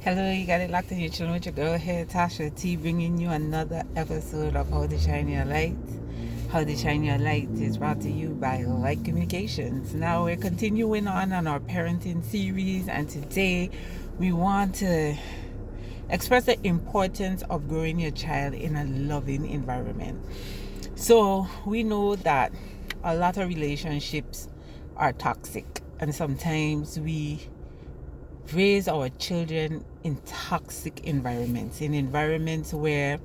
Hello, you got it locked in your children with your girl here, Tasha T, bringing you another episode of How to Shine Your Light. How to Shine Your Light is brought to you by Lyte Communications. Now we're continuing on our parenting series, and today we want to express the importance of growing your child in a loving environment. So we know that a lot of relationships are toxic, and sometimes we raise our children in toxic environments, in environments where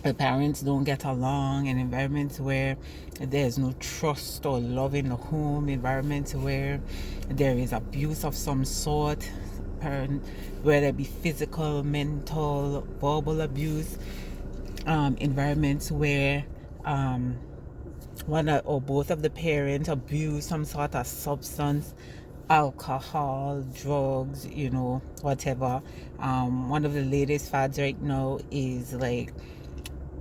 the parents don't get along, in environments where there's no trust or love in the home, environments where there is abuse of some sort, whether it be physical, mental, verbal abuse, environments where one or both of the parents abuse some sort of substance, alcohol, drugs, whatever. One of the latest fads right now is like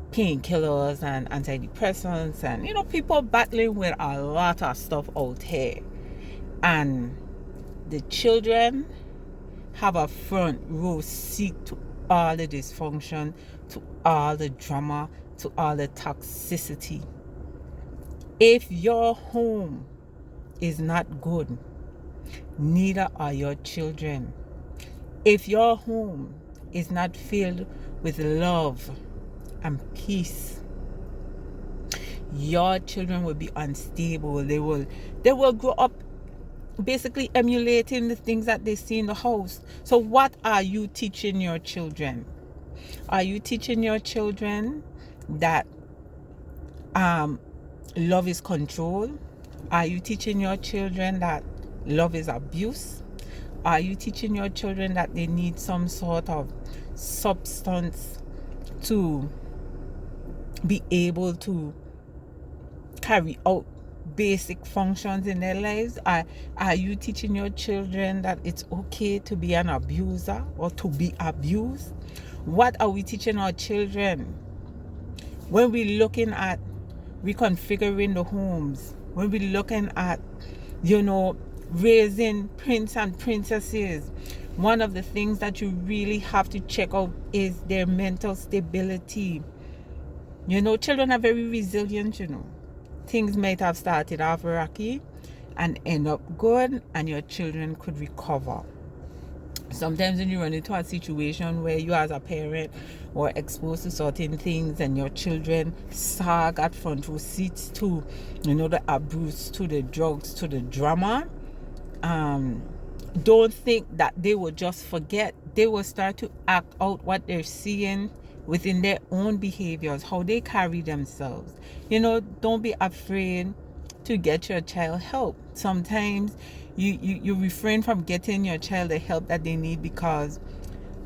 painkillers and antidepressants, and people battling with a lot of stuff out here. And the children have a front row seat to all the dysfunction, to all the drama, to all the toxicity. If your home is not good, neither are your children. If your home is not filled with love and peace, your children will be unstable. They will grow up basically emulating the things that they see in the house. So what are you teaching your children? Are you teaching your children that love is control? Are you teaching your children that love is abuse? Are you teaching your children that they need some sort of substance to be able to carry out basic functions in their lives? Are you teaching your children that it's okay to be an abuser or to be abused? What are we teaching our children when we're looking at reconfiguring the homes, when we're looking at raising prince and princesses? One of the things that you really have to check out is their mental stability. Children are very resilient. Things might have started off rocky and end up good, and your children could recover. Sometimes when you run into a situation where you as a parent were exposed to certain things and your children sag at front row seats to the abuse, to the drugs, to the drama, don't think that they will just forget. They will start to act out what they're seeing within their own behaviors, how they carry themselves. Don't be afraid to get your child help. Sometimes you refrain from getting your child the help that they need because,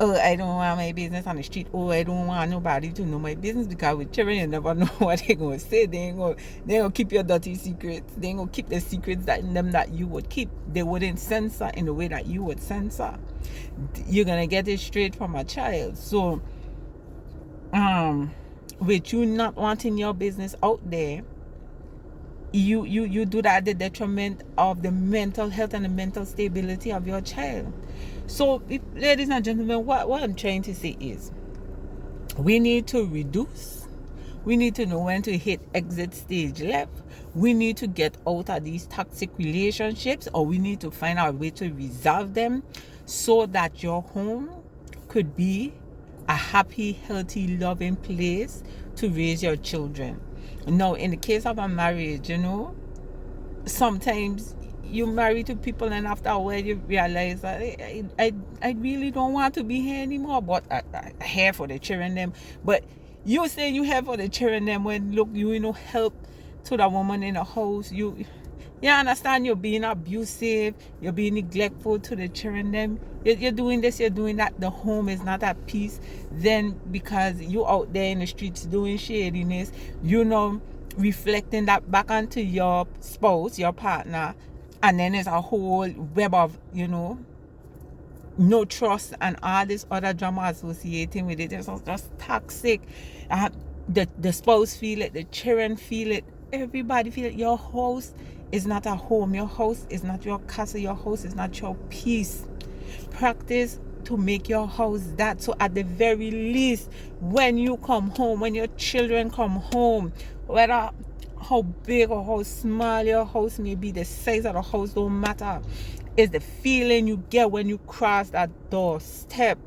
oh, I don't want my business on the street. Oh, I don't want nobody to know my business, because with children you never know what they're going to say. They ain't going to keep your dirty secrets. They ain't going to keep the secrets that in them that you would keep. They wouldn't censor in the way that you would censor. You're going to get it straight from a child. So with you not wanting your business out there, you do that at the detriment of the mental health and the mental stability of your child. So, ladies and gentlemen, what I'm trying to say is, we need to reduce. We need to know when to hit exit stage left. We need to get out of these toxic relationships, or we need to find our way to resolve them so that your home could be a happy, healthy, loving place to raise your children. Now, in the case of a marriage, sometimes you marry to people and after a while you realize that I really don't want to be here anymore, but I'm here for the children them. But you saying you here for the children them when, look, you help to the woman in the house. You understand you're being abusive, you're being neglectful to the children them. You're doing this, you're doing that. The home is not at peace. Then because you out there in the streets doing shadiness, reflecting that back onto your spouse, your partner, and then there's a whole web of no trust and all this other drama associating with it. It's just toxic. The spouse feel it, the children feel it, everybody feel it. Your house is not a home. Your house is not your castle. Your house is not your peace. Practice to make your house that. So at the very least, when you come home, when your children come home, whether how big or how small your house may be, the size of the house don't matter. It's the feeling you get when you cross that doorstep.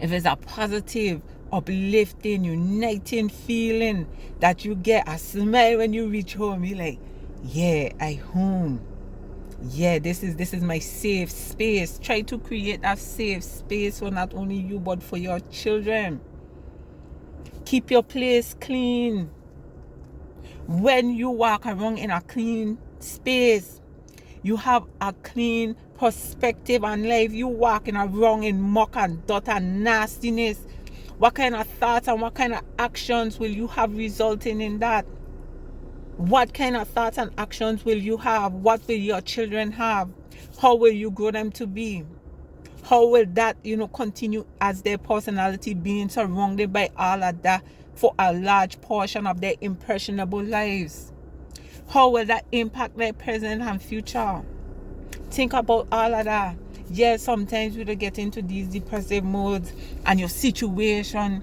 If it's a positive, uplifting, uniting feeling that you get, a smile when you reach home, you're like, yeah, I home. Yeah, this is my safe space. Try to create a safe space for not only you but for your children. Keep your place clean. When you walk around in a clean space, you have a clean perspective on life. You walking around in muck and dirt and nastiness. What kind of thoughts and what kind of actions will you have resulting in that? What kind of thoughts and actions will you have? What will your children have? How will you grow them to be? How will that, continue as their personality being surrounded by all of that for a large portion of their impressionable lives? How will that impact their present and future? Think about all of that. Yes, sometimes we get into these depressive modes and your situation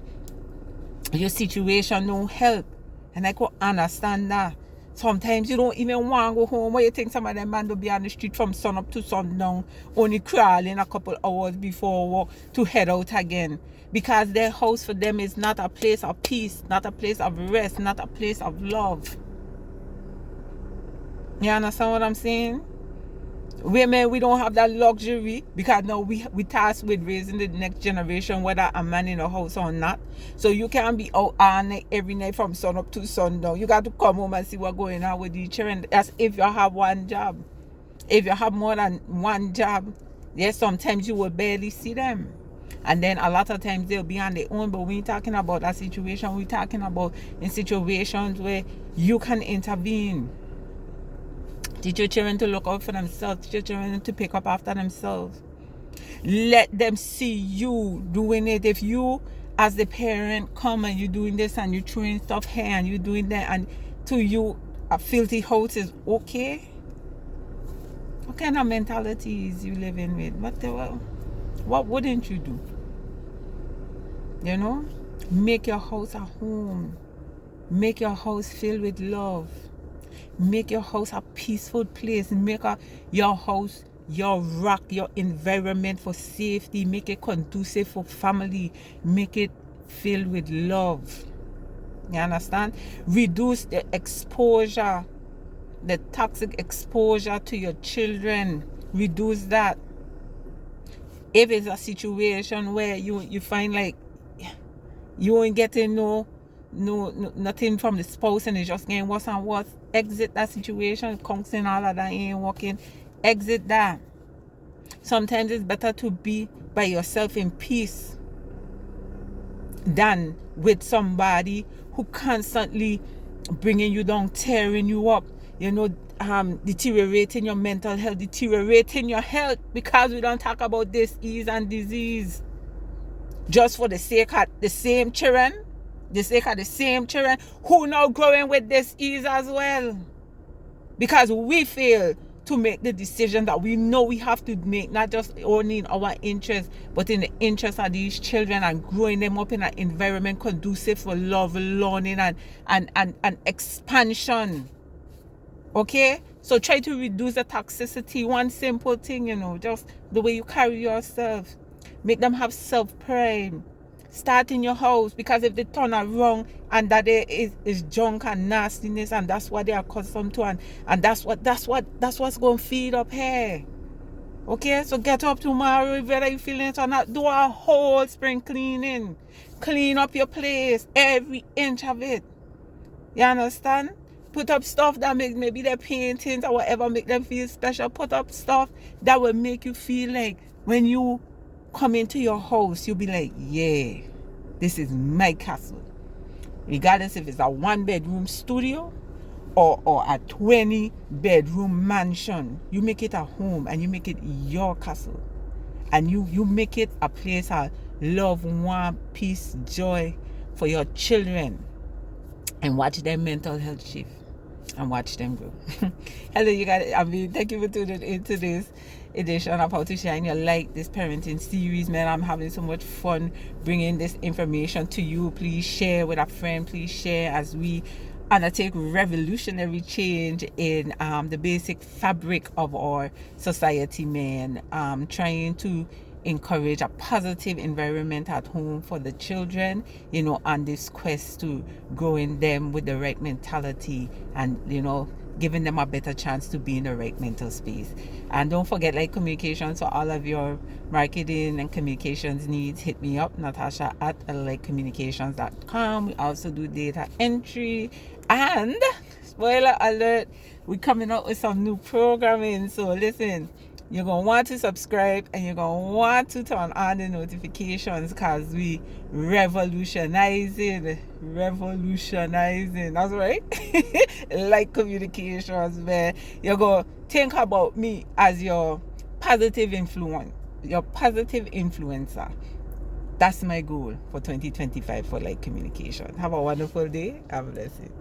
don't help. And I could understand that. Sometimes you don't even want to go home. What you think some of them man will be on the street from sun up to sundown, only crawling a couple hours before work to head out again. Because their house for them is not a place of peace, not a place of rest, not a place of love. You understand what I'm saying? Women, we don't have that luxury because now we tasked with raising the next generation, whether a man in a house or not. So you can't be out all night, every night from sun up to sundown. You got to come home and see what's going on with each other. And that's if you have one job. If you have more than one job, yes, sometimes you will barely see them. And then a lot of times they'll be on their own. But we ain't talking about that situation. We're talking about in situations where you can intervene. Teach your children to look out for themselves. Teach your children to pick up after themselves. Let them see you doing it. If you, as the parent, come and you're doing this and you're throwing stuff here and you're doing that, and to you, a filthy house is okay. What kind of mentality is you living with? What wouldn't you do? Make your house a home. Make your house filled with love. Make your house a peaceful place. Make your house your rock, your environment for safety. Make it conducive for family. Make it filled with love. You understand? Reduce the exposure, the toxic exposure to your children. Reduce that. If it's a situation where you find like you ain't getting nothing from the spouse and it's just getting worse and worse, exit that situation. Counseling, all of that ain't working. Exit that. Sometimes it's better to be by yourself in peace than with somebody who constantly bringing you down, tearing you up, deteriorating your mental health, deteriorating your health, because we don't talk about disease and disease just for the sake of the same children. The sake of the same children who now growing with disease as well, because we fail to make the decision that we know we have to make, not just only in our interest but in the interest of these children, and growing them up in an environment conducive for love, learning and expansion. Okay, so try to reduce the toxicity. One simple thing, just the way you carry yourself. Make them have self-pride. Start in your house, because if they turn around and that is junk and nastiness, and that's what they are accustomed to, and that's what's going to feed up here. Okay, so get up tomorrow, whether you feeling it or not, do a whole spring cleaning. Clean up your place, every inch of it. You understand? Put up stuff that make maybe their paintings or whatever make them feel special. Put up stuff that will make you feel like when you come into your house, you'll be like, yeah, this is my castle. Regardless if it's a 1-bedroom studio or a 20-bedroom mansion, you make it a home and you make it your castle. And you make it a place of love, warmth, peace, joy for your children. And watch their mental health shift. and watch them grow. Hello, you guys. Thank you for tuning into this edition of How to Shine Your Light, this parenting series. Man, I'm having so much fun bringing this information to you. Please share with a friend. Please share as we undertake revolutionary change in the basic fabric of our society, man. Trying to encourage a positive environment at home for the children, on this quest to growing them with the right mentality and, giving them a better chance to be in the right mental space. And don't forget, Lyte Communications, for all of your marketing and communications needs, hit me up, Natasha at lytecommunications.com. We also do data entry, and spoiler alert, we're coming up with some new programming. So listen, you're going to want to subscribe and you're going to want to turn on the notifications, because we revolutionizing. That's right. Lyte Communications, where you're going to think about me as your positive influencer. That's my goal for 2025 for Lyte Communication. Have a wonderful day. Have blessings.